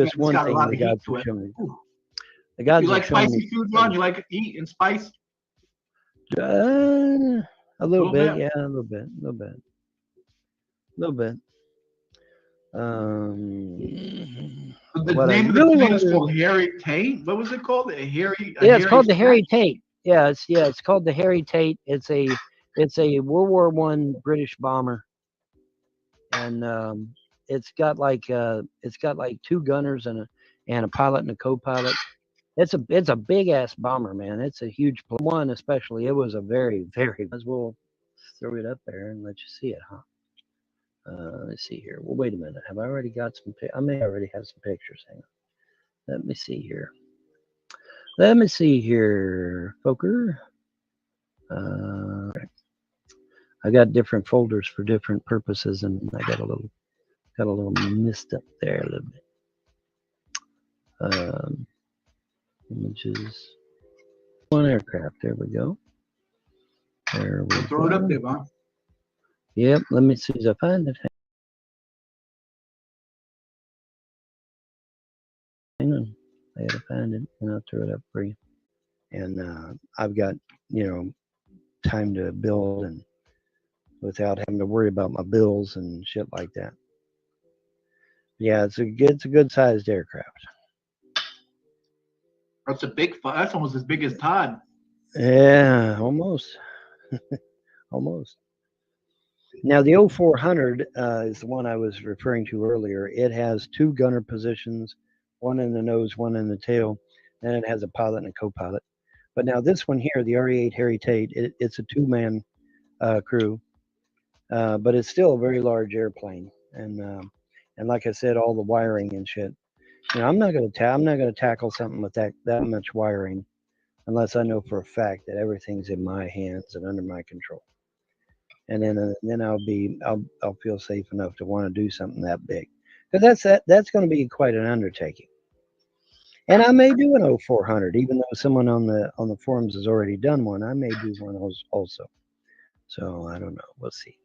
Yeah, just it's one got a thing lot the of heat gods to have it. shown me. Ooh. The You gods have like shown me spicy food, some Ron? You like heat and spice? a A little little bit, bit. yeah, a little bit. The What I name of the really plant want is to do, called Harry Tate. What was it called? A yeah, it's hairy called the snatch? Harry Tate. It's called the Harry Tate. It's a World War One British bomber, and it's got like two gunners and a pilot and a co-pilot. It's a big ass bomber, man. It's a huge one, especially. It was a very very. As well throw it up there and let you see it, huh? Let's see here. Well, wait a minute. Have I already got some? I may already have some pictures. Hang on. Let me see here. Let me see here, Foker. Uh, I got different folders for different purposes, and I got a little missed up there a little bit. Images. One aircraft. There we go. There we We'll throw it up go. there, Ron. Yep. Let me see if I find it. Hang on. I gotta find it, and I'll throw it up for you. And I've got time to build and without having to worry about my bills and shit like that. Yeah, it's a good sized aircraft. That's almost as big as Todd. Yeah, almost, almost. Now the 0400 is the one I was referring to earlier. It has two gunner positions, one in the nose, one in the tail, and it has a pilot and a co-pilot. But now this one here, the RE-8 Harry Tate, it's a two-man crew, but it's still a very large airplane. And like I said, all the wiring and shit. I'm not gonna tackle something with that much wiring unless I know for a fact that everything's in my hands and under my control. And then I'll feel safe enough to want to do something that big, because that's going to be quite an undertaking. And I may do an 0400, even though someone on the forums has already done one. I may do one also. So I don't know. We'll see.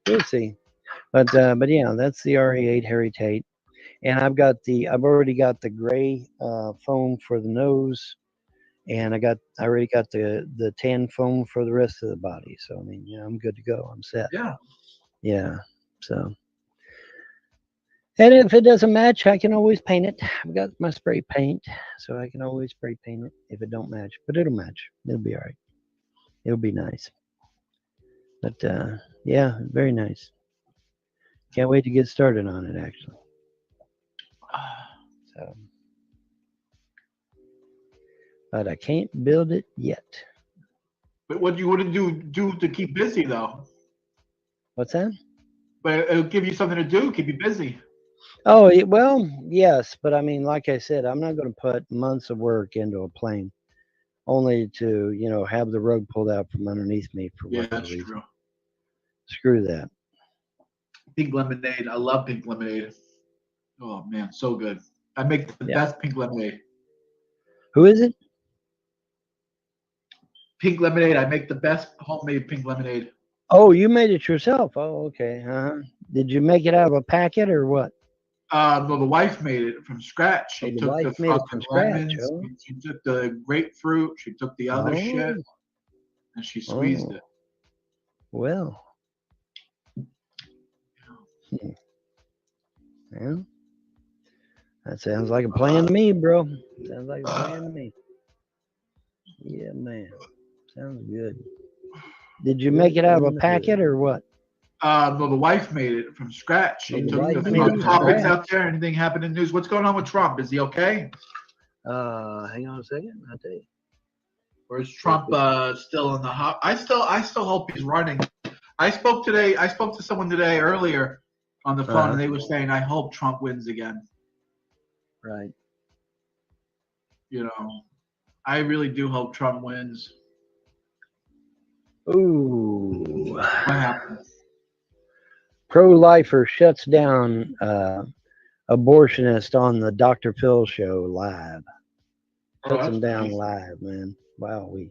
We'll see. But yeah, that's the RE-8 Harry Tate. And I've already got the gray foam for the nose, and I already got the tan foam for the rest of the body. So I mean, yeah, I'm good to go. I'm set. Yeah. Yeah. So, and if it doesn't match, I can always paint it. I've got my spray paint, so I can always spray paint it if it don't match. But it'll match. It'll be all right. It'll be nice. But yeah, very nice. Can't wait to get started on it actually. So, but I can't build it yet. But what do you want to do to keep busy though? What's that? But it'll give you something to do, keep you busy. Oh, well, yes, but I mean, like I said, I'm not going to put months of work into a plane only to, have the rug pulled out from underneath me for Yeah, whatever that's reason. true. Screw that. Pink lemonade. I love pink lemonade. Oh man, so good. I make the Yeah. best pink lemonade. Who is it? Pink lemonade. I make the best homemade pink lemonade. Oh, you made it yourself. Oh, okay. Did you make it out of a packet or what? No, the wife made it from scratch. Oh, She the took wife the made it fucking from scratch. lemons. Oh, She took the grapefruit. She took the other shit, oh, and she squeezed oh. it. Well, hmm. Well, that sounds like a plan to me, bro. Sounds like a plan to me. Yeah, man. Sounds good. Did you make it out of a packet or what? No, the wife made it from scratch. Oh, She the took wife the made it from topics scratch. out there. Anything happened in the news? What's going on with Trump? Is he okay? Hang on a second. I'll tell you. Or is Trump still in the hot? I still hope he's running. I spoke today. I spoke to someone today earlier on the phone, Uh, and they were saying, "I hope Trump wins again." right. You know, I really do hope Trump wins. Ooh. What happened? Pro-lifer shuts down abortionist on the Dr. Phil show live. Oh, Shuts him that's down nice. live, man. Wow, we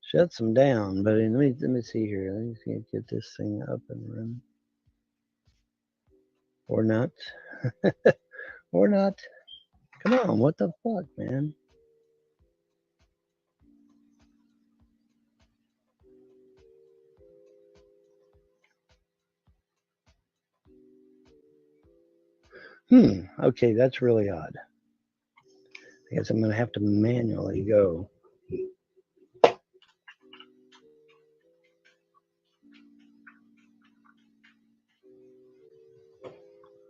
shuts him down. But let me see here. Let me see, get this thing up and running. Or not. Or not. Come on, what the fuck, man? Okay, that's really odd. I guess I'm going to have to manually go.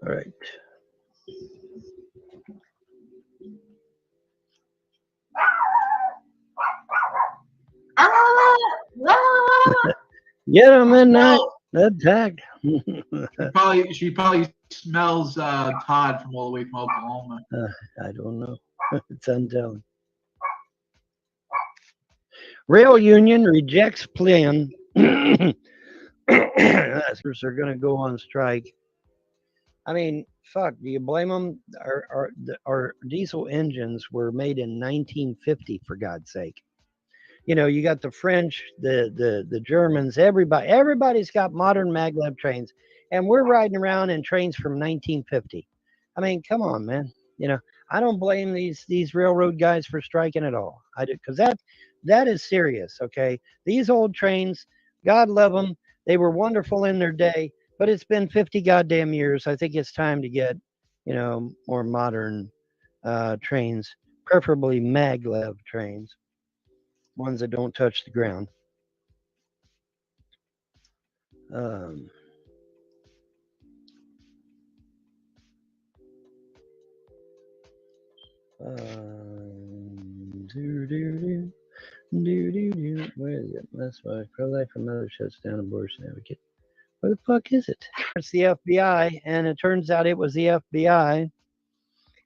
All right. Get him midnight. Attack. She probably smells Todd from all the way from Oklahoma. I don't know. It's untelling. Rail union rejects plan. Workers are going to go on strike. I mean, fuck. Do you blame them? Our diesel engines were made in 1950, for God's sake. You know, you got the French, the Germans, everybody's got modern maglev trains, and we're riding around in trains from 1950. I mean, come on, man. You know, I don't blame these railroad guys for striking at all. I do, because that is serious. Okay, these old trains, God love them, they were wonderful in their day, but it's been 50 goddamn years. I think it's time to get, you know, more modern trains, preferably maglev trains, ones that don't touch the ground. Um, Where is it? That's why pro-life for mother shuts down abortion advocate. Where the fuck is it? It's the FBI, and it turns out it was the FBI.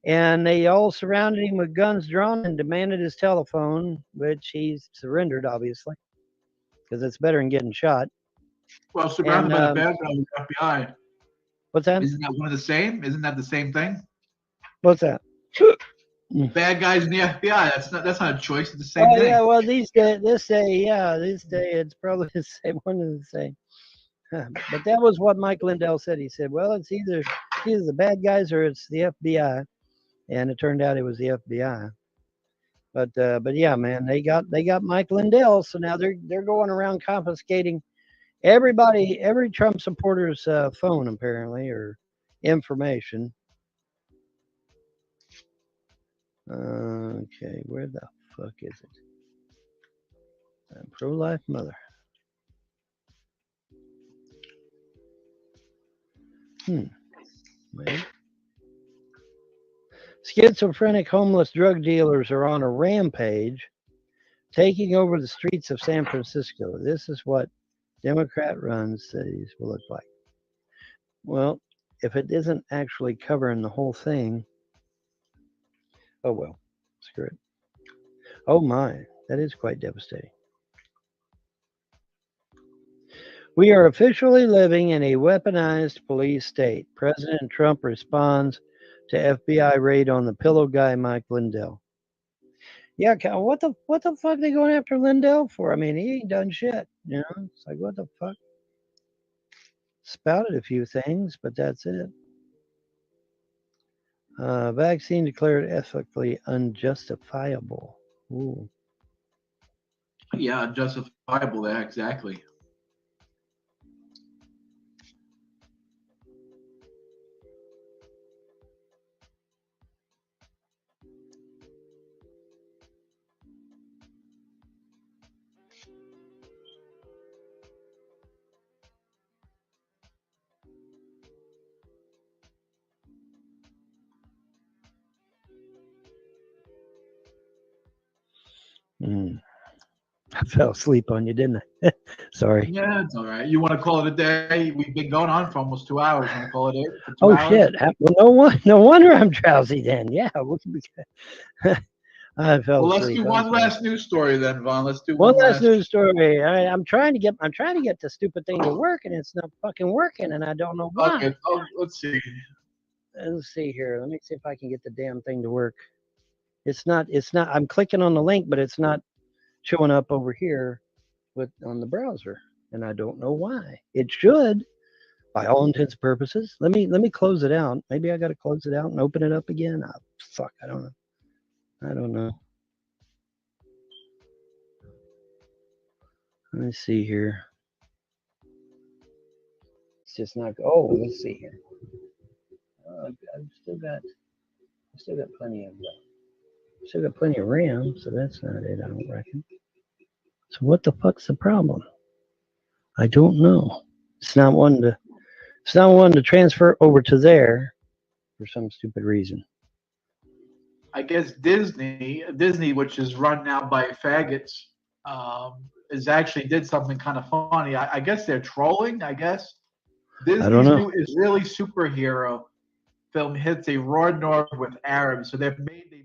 And they all surrounded him with guns drawn and demanded his telephone, which he surrendered, obviously, because it's better than getting shot. Well, surrounded by the bad guys with the FBI. What's that? Isn't that one of the same? Isn't that the same thing? What's that? Bad guys in the FBI. That's not a choice. It's the same thing. Yeah. Well, this day, it's probably the same one of the same. But that was what Mike Lindell said. He said, "Well, it's either the bad guys or it's the FBI," and it turned out it was the FBI. But yeah, man, they got Mike Lindell, so now they're going around confiscating every Trump supporter's phone apparently, or information. Okay, where the fuck is it? Pro-life mother. Wait. Schizophrenic homeless drug dealers are on a rampage, taking over the streets of San Francisco. This is what Democrat-run cities will look like. Well, if it isn't actually covering the whole thing, oh well, screw it. Oh my, that is quite devastating. We are officially living in a weaponized police state. President Trump responds to FBI raid on the pillow guy Mike Lindell. Yeah, what the fuck they going after Lindell for? I mean, he ain't done shit. You know, it's like, what the fuck? Spouted a few things, but that's it. Vaccine declared ethically unjustifiable. Ooh. Yeah, unjustifiable. Yeah, exactly. I fell asleep on you, didn't I? Sorry. Yeah, it's all right. You want to call it a day? We've been going on for almost 2 hours. You want to call it it for 2 hours? Shit! Well, no wonder I'm drowsy then. Yeah, I fell Well, asleep. let's do one last news story then, Vaughn. Let's do one last news story. I'm trying to get the stupid thing to work, and it's not fucking working, and I don't know why. Okay. Oh, let's see. Let's see here. Let me see if I can get the damn thing to work. It's not. I'm clicking on the link, but it's not showing up over here on the browser, and I don't know why. It should, by all intents and purposes. Let me close it out. Maybe I got to close it out and open it up again. Oh, fuck, I don't know. I don't know. Let me see here. It's just not. Oh, let's see here. I've still got plenty of RAM, so that's not it. I don't reckon. So what the fuck's the problem? I don't know. It's not one to. It's not one to transfer over to there for some stupid reason. I guess Disney, which is run now by faggots, is actually did something kind of funny. I guess they're trolling. I guess I don't Disney's know. new Israeli superhero film hits a raw nerve with Arabs, so they made this.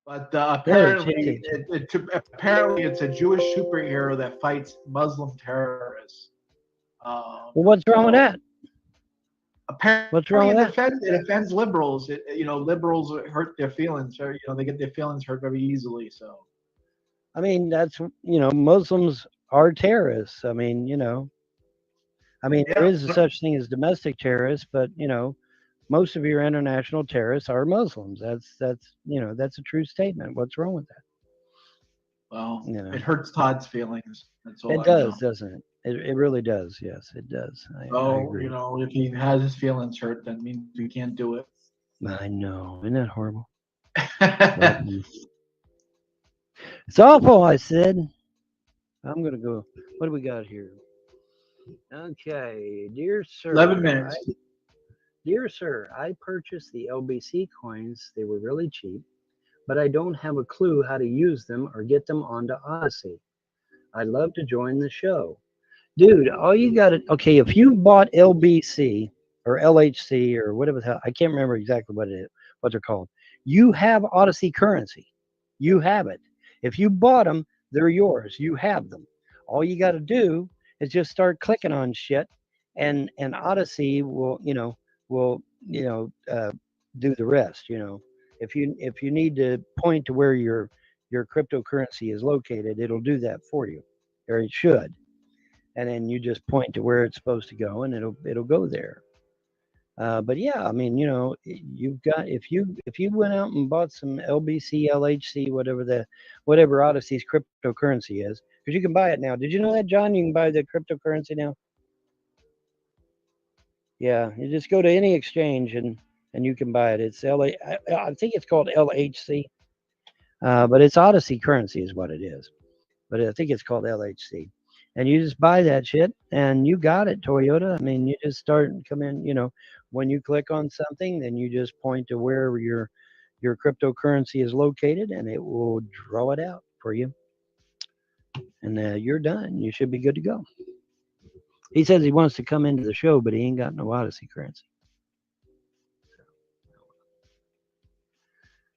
But Yeah, apparently it's a Jewish superhero that fights Muslim terrorists. well, what's wrong with So that? What's wrong apparently with that? it offends liberals. Liberals hurt their feelings, or they get their feelings hurt very easily. So I mean, that's Muslims are terrorists. I mean, there yeah, is a such thing as domestic terrorists, but most of your international terrorists are Muslims. That's a true statement. What's wrong with that? well, You know, it hurts Todd's feelings. That's all it I know. does, doesn't it? It really does. Yes, it does. I So agree. if he has his feelings hurt, that means we can't do it. I know. Isn't that horrible? But it's awful. I said. I'm gonna go. What do we got here? Okay, 11 minutes. dear sir, I purchased the LBC coins. They were really cheap, but I don't have a clue how to use them or get them onto Odyssey. I'd love to join the show. Dude, all you got to, okay, if you bought LBC or LHC or whatever the hell, I can't remember exactly what they're called. You have Odyssey currency. You have it. If you bought them, they're yours. You have them. All you got to do is just start clicking on shit, and Odyssey will do the rest. If you need to point to where your cryptocurrency is located, it'll do that for you, or it should, and then you just point to where it's supposed to go, and it'll go there. But yeah, I mean, you've got if you went out and bought some LBC, LHC, whatever Odyssey's cryptocurrency is, because you can buy it now. Did you know that, John? You can buy the cryptocurrency now. Yeah, you just go to any exchange and you can buy it. It's I think it's called LHC, but it's Odyssey currency is what it is. But I think it's called LHC. And you just buy that shit and you got it, Toyota. I mean, you just start and come in, when you click on something, then you just point to where your cryptocurrency is located and it will draw it out for you. And you're done. You should be good to go. He says he wants to come into the show, but he ain't got no Odyssey currency.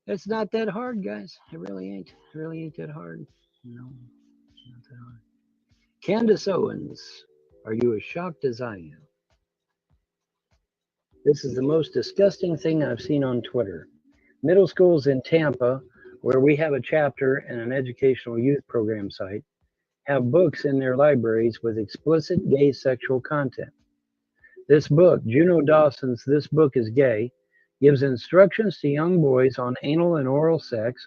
It's not that hard, guys. It really ain't. It really ain't that hard. No, it's not that hard. Candace Owens, are you as shocked as I am? This is the most disgusting thing I've seen on Twitter. Middle schools in Tampa, where we have a chapter and an educational youth program site, have books in their libraries with explicit gay sexual content. This book, Juno Dawson's This Book is Gay, gives instructions to young boys on anal and oral sex,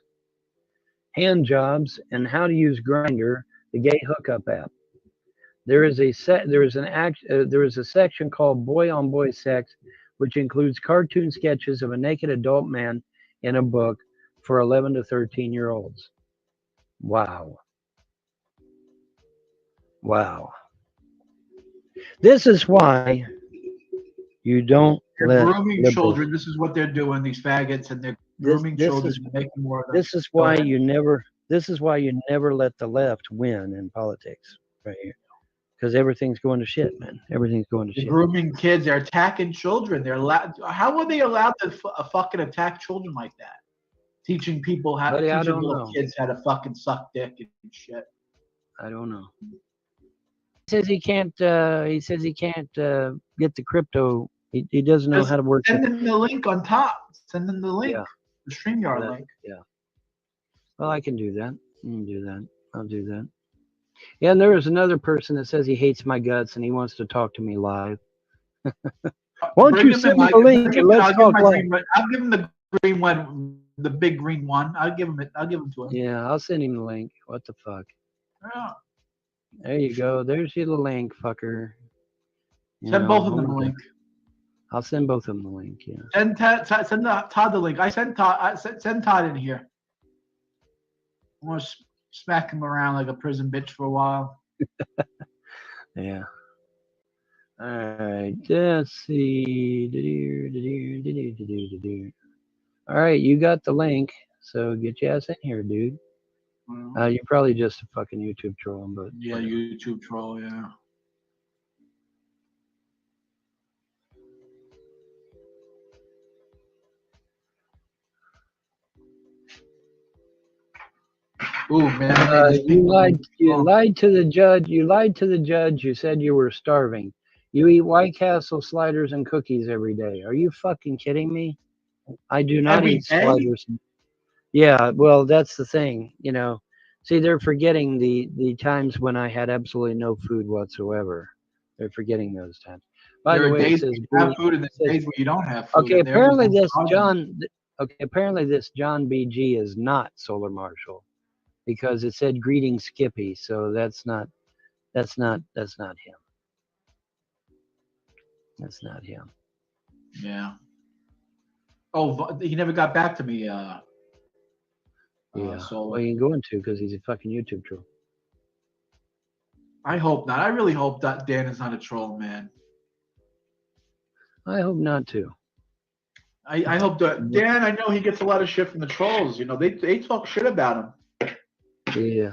hand jobs, and how to use Grindr, the gay hookup app. There is a section called Boy on Boy Sex, which includes cartoon sketches of a naked adult man in a book for 11 to 13-year-olds. Wow. Wow. This is why you don't They're let grooming liberals. children. This is what they're doing. These faggots, and they're This grooming this children is to make more of them. this is Go why ahead. you never this is why you never let the left win in politics right here. Because everything's going to shit, man. Everything's going to They're shit. grooming kids. They're attacking children. They're allowed. How are they allowed to fucking attack children like that? Teaching Buddy, I teaching don't little know. kids how to fucking suck dick and shit. I don't know. says he can't. He says he can't get the crypto. He doesn't know Just how to work send it. him the link on top. Send him the link, Yeah. the StreamYard That, link. yeah. Well, I can do that. I can do that. I'll do that. Yeah, and there is another person that says he hates my guts and he wants to talk to me live. Why don't Bring you him send in, me Mike. the Bring link him and in. let's I'll give him talk my live? green one. I'll give him the green one, the big green one. I'll give him it. I'll give him to him. Yeah, I'll send him the link. What the fuck? Yeah. There you go. There's your link, fucker. Send both of them the link. I'll send both of them the link. Yeah. Send Todd the link. I sent Todd. Send Todd in here. I want to smack him around like a prison bitch for a while. Yeah. All right. Let's see. All right, you got the link, so get your ass in here, dude. You're probably just a fucking YouTube troll, but yeah, whatever. YouTube troll. Yeah. Ooh, man. You lied to the judge. You lied to the judge. You said you were starving. You eat White Castle sliders and cookies every day. Are you fucking kidding me? I do not Every eat day? sliders. Yeah, well, that's the thing. You know, see, they're forgetting the times when I had absolutely no food whatsoever. They're forgetting those times. By There the are way, it days says where you have food and there's days where you don't have food. okay. And Apparently, everyone's this starving. John. Okay, apparently this John BG is not Solar Marshal because it said greeting Skippy, so that's not him. That's not him. Yeah. Oh, he never got back to me. Yeah. Solar. Well, he ain't going to because he's a fucking YouTube troll. I hope not. I really hope that Dan is not a troll, man. I hope not too. I hope that Dan. I know he gets a lot of shit from the trolls. You know, they talk shit about him. Yeah.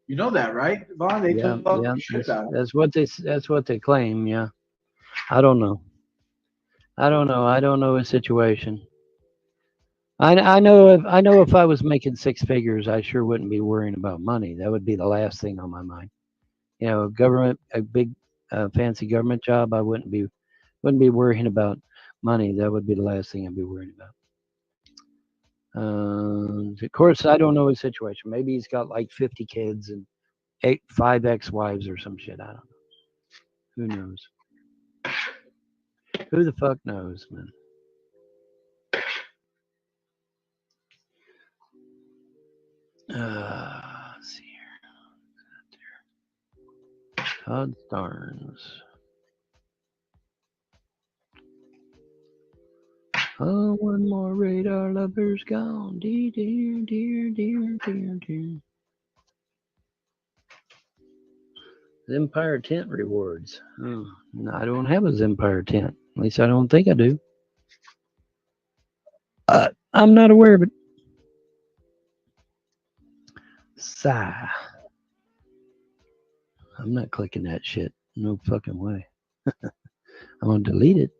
You know that, right, Vaughn? They talk shit about him. That's what they claim. Yeah. I don't know. I don't know his situation. I know if I was making six figures, I sure wouldn't be worrying about money. That would be the last thing on my mind. You know, a big fancy government job, I wouldn't be worrying about money. That would be the last thing I'd be worrying about. Of course, I don't know his situation. Maybe he's got like 50 kids and 5 ex-wives or some shit. I don't know. Who knows? Who the fuck knows, man? Let's see here. Todd Starnes. Oh, one more radar lover's gone. Dear, dear, dear, dear, dear, dear. Empire tent rewards. Oh, no, I don't have a Empire tent. At least I don't think I do. I'm not aware of it. Sigh. I'm not clicking that shit. No fucking way. I'm gonna delete it.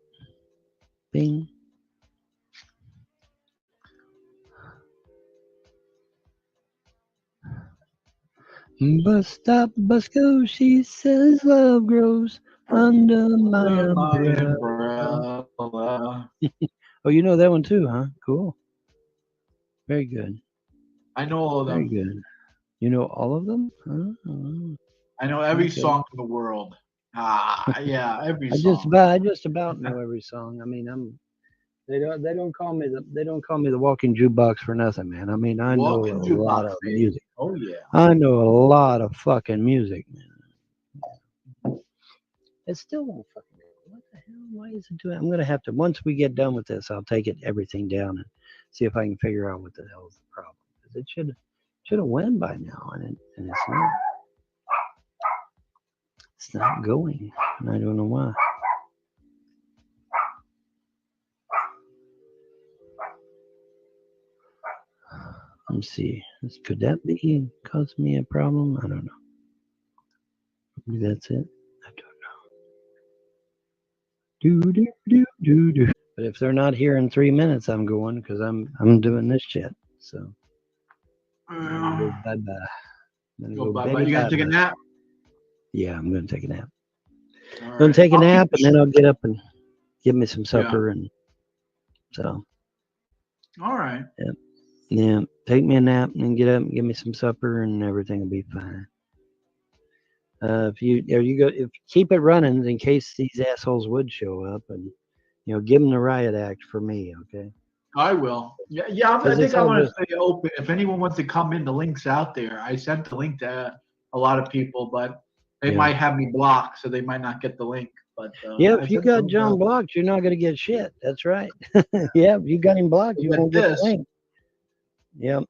Bing. Bus stop, bus go. She says love grows under my umbrella. Oh, you know that one too, huh? Cool. Very good. I know all of them. Very good. You know all of them? Oh. I know every song in the world. Yeah, every song. I just about know every song. I mean, they don't call me the walking jukebox for nothing, man. I mean, I know a lot of music. Oh yeah. I know a lot of fucking music, man. It still won't fucking. What the hell? Why is it doing? I'm gonna have to once we get done with this, I'll take everything down and see if I can figure out what the hell is the problem. Because it should have went by now, and it's not. It's not going, and I don't know why. Let's see. Could that be cause me a problem? I don't know. Maybe that's it. I don't know. But if they're not here in 3 minutes, I'm going because I'm doing this shit. So bye bye. You gonna take a nap? Yeah, I'm going to take a nap. All I'm going right. to take a I'll nap, keep and then I'll get up and give me some supper. And so, All right. yeah, take me a nap and then get up and give me some supper, and everything will be fine. If you keep it running in case these assholes would show up, and give them the riot act for me, okay? I will. Yeah. I 'Cause think it's I all want to good. stay open. If anyone wants to come in, the link's out there. I sent the link to a lot of people, but they Yeah. might have me blocked, so they might not get the link. But Yeah, I if you sent the got link John out. blocked, you're not going to get shit. That's right. Yeah, if you got him blocked, you Get won't get the this. link. Yep.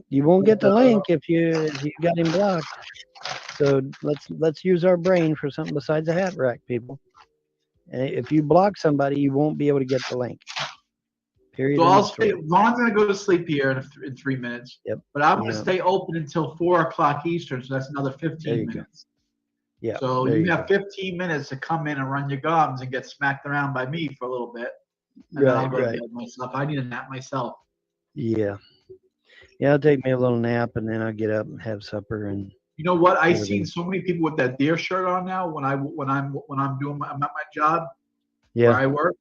You won't get the link if you got him blocked. So let's use our brain for something besides a hat rack, people. And if you block somebody, you won't be able to get the link. Period. So End I'll of stay. story. Ron's gonna go to sleep here in 3 minutes. Yep. But I'm gonna Yeah. stay open until 4 o'clock Eastern, so that's another There 15 you go. minutes. Yeah. So there you you have go. 15 minutes to come in and run your gums and get smacked around by me for a little bit, and then I'll go to Right. bed myself. I need a nap myself. Yeah. It'll take me a little nap, and then I'll get up and have supper. And You know what? I've everything. seen so many people with that deer shirt on now. When I'm doing I'm at my job where Yeah. I work.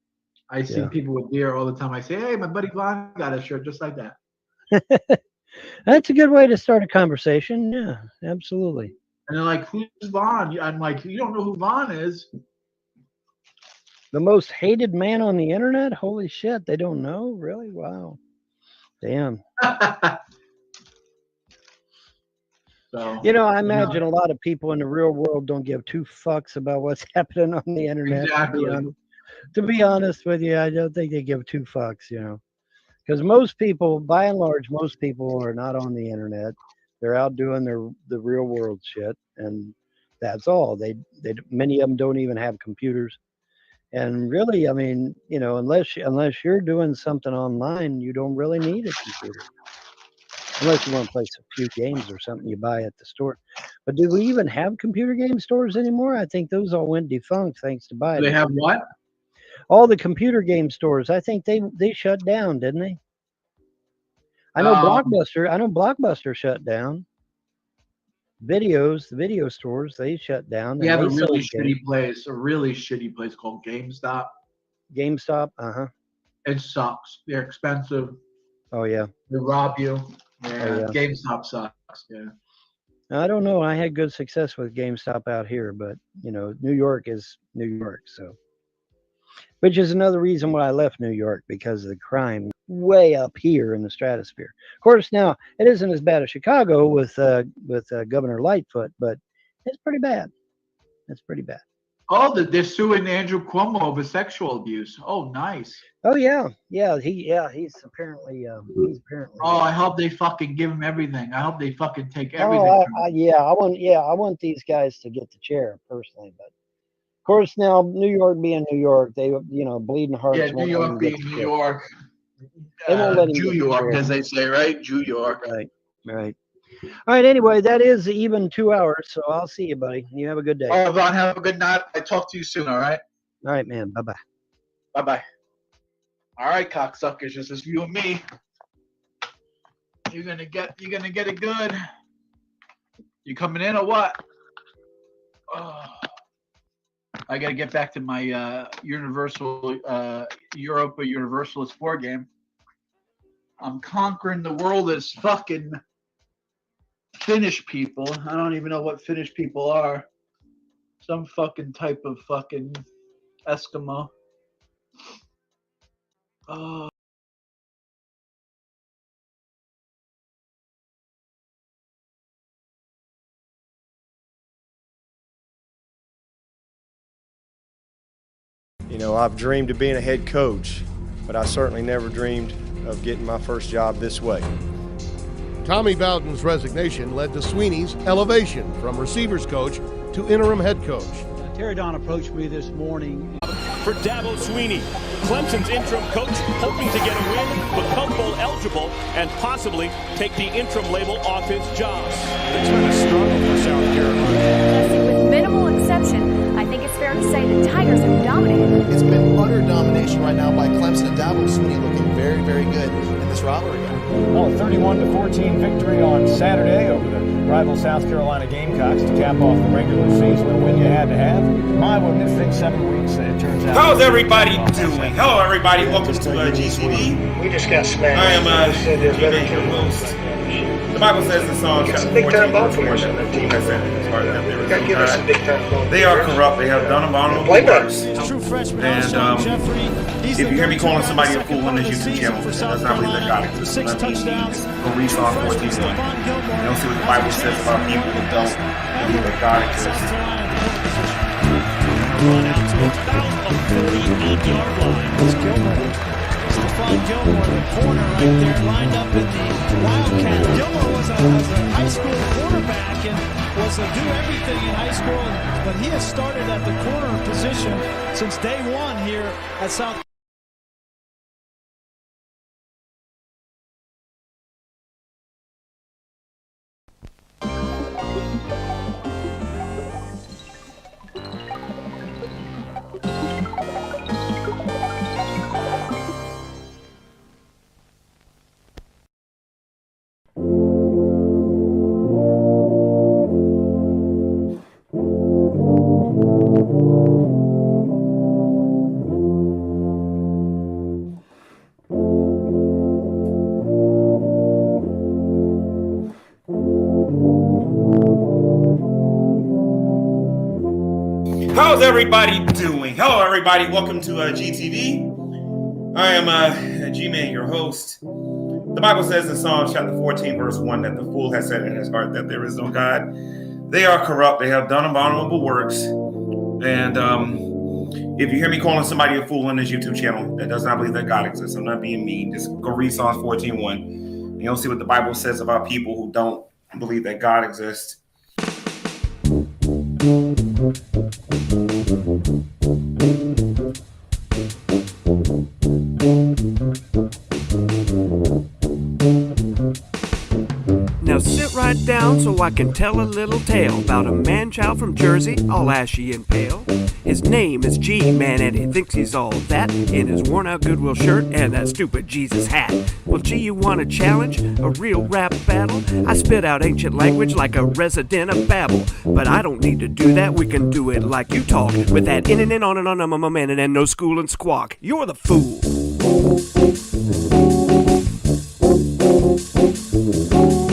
I see Yeah. people with deer all the time. I say, hey, my buddy Vaughn got a shirt just like that. That's a good way to start a conversation. Yeah, absolutely. And they're like, who's Vaughn? I'm like, you don't know who Vaughn is. The most hated man on the internet? Holy shit, they don't know? Really? Wow. Damn. So, I imagine a lot of people in the real world don't give two fucks about what's happening on the internet. exactly. To be honest with you, I don't think they give two fucks, because most people, by and large, most people are not on the internet. They're out doing the real world shit, and that's all. Many of them don't even have computers. And really, I mean, unless you're doing something online, you don't really need a computer. Unless you want to play a few games or something you buy at the store. But do we even have computer game stores anymore? I think those all went defunct thanks to Do Biden. they have what? All the computer game stores, I think they shut down, didn't they? I know Blockbuster shut down. The video stores, they shut down. We And have they a really sold shitty place, called GameStop. GameStop. It sucks. They're expensive. Oh yeah. They rob you. Yeah, yeah. GameStop sucks. Yeah. I don't know. I had good success with GameStop out here, but New York is New York, so. Which is another reason why I left New York, because of the crime way up here in the stratosphere. Of course, now it isn't as bad as Chicago with Governor Lightfoot, but it's pretty bad. It's pretty bad. Oh, they're suing Andrew Cuomo over sexual abuse. Oh, nice. Oh yeah. He's apparently. Oh, I hope they fucking give him everything. I hope they fucking take everything. Oh, from him. I want these guys to get the chair personally, but of course now New York being New York, they bleeding hearts. Yeah, New York being New York. They won't let him Jew get the York, chair. as they say, right? Jew York. Right. All right. Anyway, that is even 2 hours, so I'll see you, buddy. You have a good day. All right, Ron, have a good night. I talk to you soon. All right. All right, man. Bye bye. Bye bye. All right, cocksuckers. This is you and me. You're gonna get it good. You coming in or what? Oh, I gotta get back to my Europa Universalist 4 game. I'm conquering the world as fucking Finnish people. I don't even know what Finnish people are. Some fucking type of fucking Eskimo. Oh. I've dreamed of being a head coach, but I certainly never dreamed of getting my first job this way. Tommy Bowden's resignation led to Sweeney's elevation from receivers coach to interim head coach. Terry Don approached me this morning. For Dabo Sweeney, Clemson's interim coach, hoping to get a win, become bowl eligible, and possibly take the interim label off his job. It's been a struggle for South Carolina. With minimal exception, I think it's fair to say the Tigers have dominated. It's been utter domination right now by Clemson, and Dabo Sweeney looking very, very good in this rivalry game. Well, a 31-14 victory on Saturday over the rival South Carolina Gamecocks to cap off the regular season, a win you had to have. My magnificent 7 weeks, it turns out. How's everybody doing? Hello, everybody. Welcome to GTV. We just got smashed. I am G-Man, your host. The Bible says in Psalms chapter 14, verse 1, that the fool has said in his heart that there is no God. They are corrupt. They have done abominable works. And if you hear me calling somebody a fool on this YouTube channel, that does not believe that God exists. Let me go read Psalm 14:1. You don't see what the Bible says about people who don't believe that God exists. Run out to about a 48-yard line. Stephon Gilmore, the corner right there, lined up in the Wildcat. Gilmore was a high school quarterback and was a do everything in high school, but he has started at the corner position since day one here at South. How's everybody doing? Hello, everybody. Welcome to GTV. I am G-Man, your host. The Bible says in Psalms chapter 14, verse 1, that the fool has said in his heart that there is no God. They are corrupt. They have done abominable works. And if you hear me calling somebody a fool on this YouTube channel that does not believe that God exists, I'm not being mean. Just go read Psalms 14:1. And you'll see what the Bible says about people who don't believe that God exists. Now sit right down so I can tell a little tale about a man-child from Jersey, all ashy and pale. His name is G-Man and he thinks he's all that in his worn-out Goodwill shirt and that stupid Jesus hat. Well, G, you want a challenge? A real rap battle? I spit out ancient language like a resident of Babel. But I don't need to do that, we can do it like you talk. With that in and on and on, I'm a man and no school and squawk. You're the fool.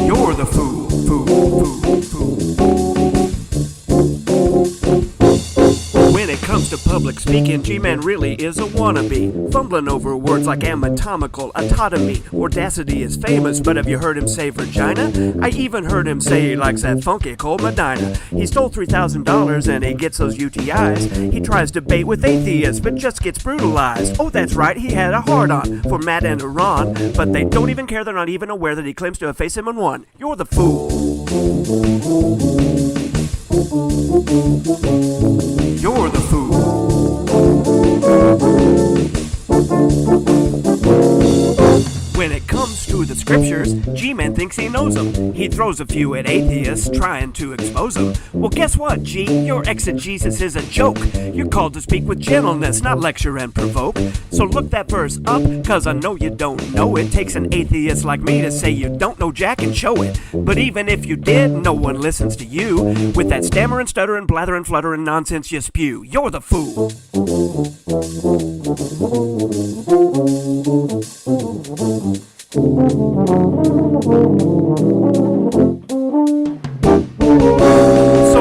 You're the fool, fool, fool, fool. When it comes to public speaking, G-Man really is a wannabe. Fumbling over words like anatomical autotomy. Audacity is famous, but have you heard him say vagina? I even heard him say he likes that funky cold Medina. He stole $3,000 and he gets those UTIs. He tries to debate with atheists, but just gets brutalized. Oh, that's right, he had a hard-on for Matt and Iran. But they don't even care, they're not even aware that he claims to have faced him and won. You're the fool. You're the fool. When it comes to the scriptures, G-Man thinks he knows them. He throws a few at atheists, trying to expose them. Well, guess what, G? Your exegesis is a joke. You're called to speak with gentleness, not lecture and provoke. So look that verse up, cause I know you don't know it. Takes an atheist like me to say you don't know Jack and show it. But even if you did, no one listens to you. With that stammering, stuttering, blathering, fluttering nonsense you spew. You're the fool. So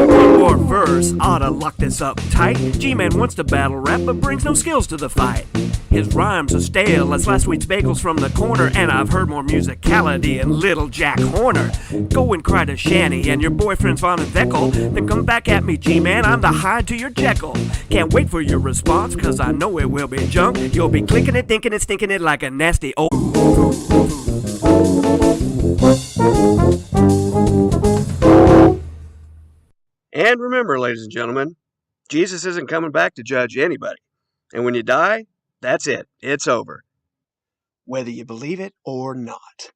one more verse ought to lock this up tight. G-Man wants to battle rap but brings no skills to the fight. His rhymes are stale as last week's bagels from the corner, and I've heard more musicality in Little Jack Horner. Go and cry to Shanny and your boyfriend's Von and Veckel, then come back at me, G-Man, I'm the Hyde to your Jekyll. Can't wait for your response, cause I know it will be junk. You'll be clinking it, thinking it, stinking it like a nasty old. And remember, ladies and gentlemen, Jesus isn't coming back to judge anybody. And when you die, that's it. It's over. Whether you believe it or not.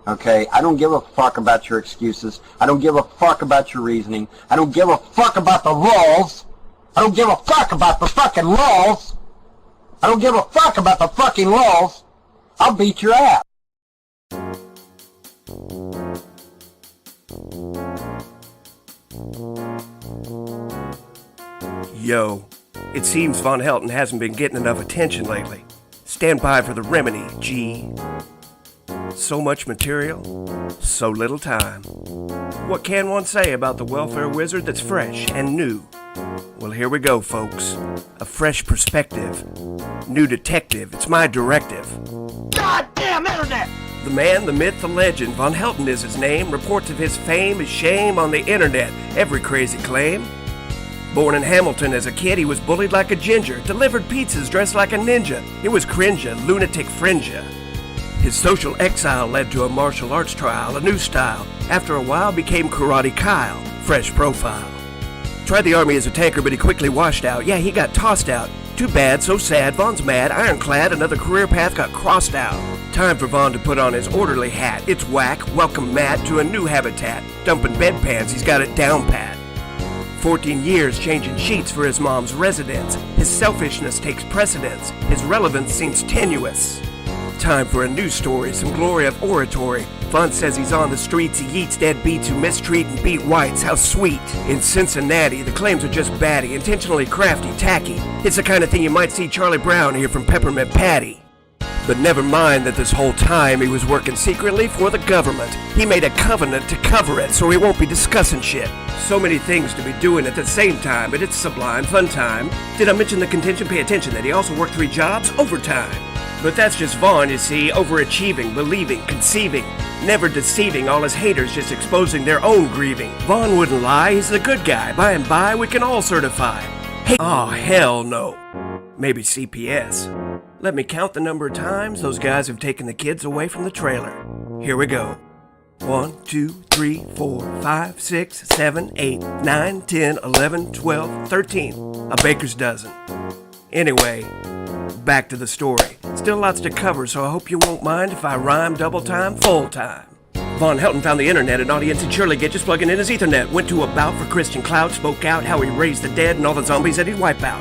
Okay, I don't give a fuck about your excuses. I don't give a fuck about your reasoning. I don't give a fuck about the rules. I don't give a fuck about the fucking rules. I don't give a fuck about the fucking rules. I'll beat your ass. Yo, it seems Von Helton hasn't been getting enough attention lately. Stand by for the remedy, G. So much material, so little time. What can one say about the welfare wizard that's fresh and new? Well, here we go, folks. A fresh perspective. New detective, it's my directive. Goddamn internet! The man, the myth, the legend, Von Helton is his name. Reports of his fame, his shame on the internet. Every crazy claim. Born in Hamilton as a kid, he was bullied like a ginger. Delivered pizzas dressed like a ninja. It was cringe-a, lunatic fringe-a. His social exile led to a martial arts trial, a new style. After a while, became Karate Kyle, fresh profile. Tried the army as a tanker, but he quickly washed out. Yeah, he got tossed out. Too bad, so sad, Von's mad, ironclad, another career path got crossed out. Time for Von to put on his orderly hat. It's whack, welcome Matt to a new habitat. Dumping bedpans, he's got it down pat. 14 years changing sheets for his mom's residence. His selfishness takes precedence. His relevance seems tenuous. Time for a new story, some glory of oratory. Von says he's on the streets, he eats dead beats who mistreat and beat whites, how sweet. In Cincinnati, the claims are just batty, intentionally crafty, tacky. It's the kind of thing you might see Charlie Brown hear from Peppermint Patty. But never mind that this whole time he was working secretly for the government. He made a covenant to cover it so he won't be discussing shit. So many things to be doing at the same time, but it's sublime, fun time. Did I mention the contention? Pay attention that he also worked 3 jobs, overtime. But that's just Von, you see, overachieving, believing, conceiving, never deceiving all his haters, just exposing their own grieving. Von wouldn't lie, he's the good guy. By and by, we can all certify. Hey, oh, hell no. Maybe CPS. Let me count the number of times those guys have taken the kids away from the trailer. Here we go. 1, 2, 3, 4, 5, 6, 7, 8, 9, 10, 11, 12, 13. A baker's dozen. Anyway, back to the story. Still lots to cover, so I hope you won't mind if I rhyme double time, full time. Von Helton found the internet, an audience he'd surely get just plugging in his Ethernet. Went to a bout for Christian clout, spoke out how he raised the dead and all the zombies that he'd wipe out.